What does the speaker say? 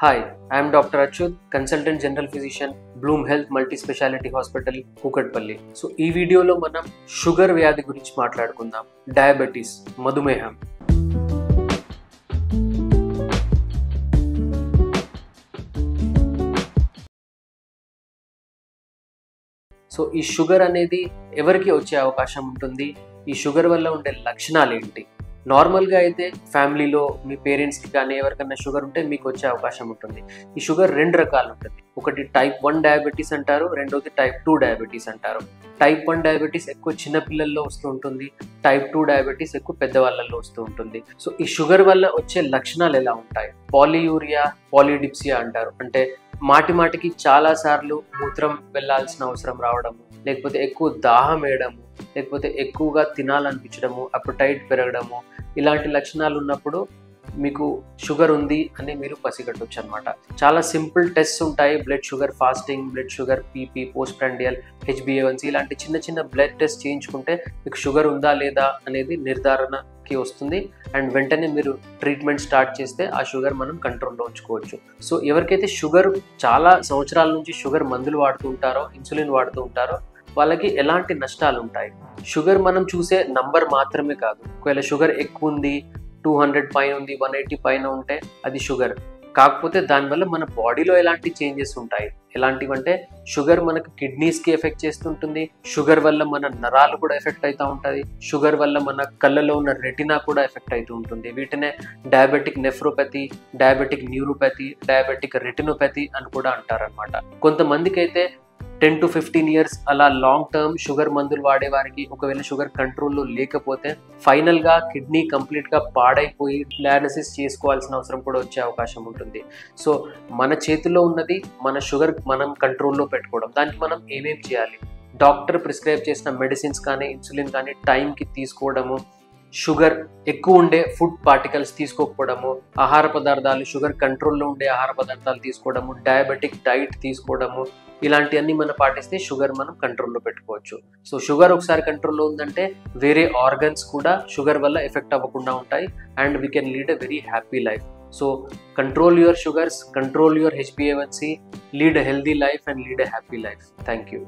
Hi, I am Dr. Achyut, Consultant General Physician, Bloom Health Multi-Speciality Hospital, Kukatpalli. So, ఈ వీడియోలో మనం sugar వ్యాధి గురించి మాట్లాడుకుందాం. డయాబెటీస్, మధుమేహం. సో, ఈ షుగర్ అనేది ఎవరికి వచ్చే అవకాశం ఉంటుంది? ఈ షుగర్ వల్ల ఉండే లక్షణాలు ఏంటి? నార్మల్గా అయితే ఫ్యామిలీలో మీ పేరెంట్స్కి కానీ ఎవరికైనా షుగర్ ఉంటే మీకు వచ్చే అవకాశం ఉంటుంది. ఈ షుగర్ రెండు రకాలు ఉంటుంది. ఒకటి టైప్ 1 డయాబెటీస్ అంటారు, రెండోది టైప్ 2 డయాబెటీస్ అంటారు. టైప్ 1 డయాబెటీస్ ఎక్కువ చిన్న పిల్లల్లో వస్తూ ఉంటుంది, టైప్ 2 డయాబెటీస్ ఎక్కువ పెద్దవాళ్ళల్లో వస్తూ ఉంటుంది. సో ఈ షుగర్ వల్ల వచ్చే లక్షణాలు ఎలా ఉంటాయి? పాలియూరియా, పాలిడిప్సియా అంటారు. అంటే మాటికి చాలాసార్లు మూత్రం వెళ్ళాల్సిన అవసరం రావడము, లేకపోతే ఎక్కువ దాహం వేయడము, లేకపోతే ఎక్కువగా తినాలనిపించడము, అపటైట్ పెరగడము, ఇలాంటి లక్షణాలు ఉన్నప్పుడు మీకు షుగర్ ఉంది అని మీరు పసిగట్టవచ్చు అనమాట. చాలా సింపుల్ టెస్ట్స్ ఉంటాయి. Blood sugar fasting, blood sugar PP, post prandial, HbA1c ఇలాంటి చిన్న బ్లడ్ టెస్ట్ చేయించుకుంటే మీకు షుగర్ ఉందా లేదా అనేది నిర్ధారణకి వస్తుంది. అండ్ వెంటనే మీరు ట్రీట్మెంట్ స్టార్ట్ చేస్తే ఆ షుగర్ మనం కంట్రోల్లో ఉంచుకోవచ్చు. సో ఎవరికైతే షుగర్ చాలా సంవత్సరాల నుంచి షుగర్ మందులు వాడుతూ ఉంటారో, ఇన్సులిన్ వాడుతూ ఉంటారో వాళ్ళకి ఎలాంటి నష్టాలు ఉంటాయి? షుగర్ మనం చూసే నంబర్ మాత్రమే కాదు. ఒకవేళ షుగర్ ఎక్కువ ఉంది, 200 పైన ఉంది, 180 పైన ఉంటే అది షుగర్. కాకపోతే దానివల్ల మన బాడీలో ఎలాంటి చేంజెస్ ఉంటాయి? ఎలాంటివంటే షుగర్ మనకు కిడ్నీస్కి ఎఫెక్ట్ చేస్తుంటుంది, షుగర్ వల్ల మన నరాలు కూడా ఎఫెక్ట్ అవుతూ ఉంటుంది, షుగర్ వల్ల మన కళ్ళలో ఉన్న రెటినా కూడా ఎఫెక్ట్ అవుతూ ఉంటుంది. వీటినే diabetic nephropathy, diabetic neuropathy, diabetic retinopathy అని కూడా అంటారనమాట. కొంతమందికి అయితే 10 to 15 years అలా లాంగ్ టర్మ్ షుగర్ మందులు వాడే వారికి ఒకవేళ షుగర్ కంట్రోల్లో లేకపోతే ఫైనల్గా కిడ్నీ కంప్లీట్గా పాడైపోయి డయాలసిస్ చేసుకోవాల్సిన అవసరం కూడా వచ్చే అవకాశం ఉంటుంది. సో మన చేతిలో ఉన్నది మన షుగర్ మనం కంట్రోల్లో పెట్టుకోవడం. దానికి మనం ఏమేం చేయాలి? డాక్టర్ ప్రిస్క్రైబ్ చేసిన మెడిసిన్స్ కానీ, ఇన్సులిన్ కానీ టైంకి తీసుకోవడము, షుగర్ ఎక్కువ ఉండే ఫుడ్ పార్టికల్స్ తీసుకోకపోవడము, ఆహార పదార్థాలు షుగర్ కంట్రోల్లో ఉండే ఆహార పదార్థాలు తీసుకోవడము, డయాబెటిక్ డైట్ తీసుకోవడము, ఇలాంటివన్నీ మనం పాటిస్తే షుగర్ మనం కంట్రోల్లో పెట్టుకోవచ్చు. సో షుగర్ ఒకసారి కంట్రోల్లో ఉందంటే వేరే ఆర్గన్స్ కూడా షుగర్ వల్ల ఎఫెక్ట్ అవ్వకుండా ఉంటాయి and we can lead a very happy life. So control your sugars, control your HbA1c, lead a healthy life and lead a happy life. Thank you.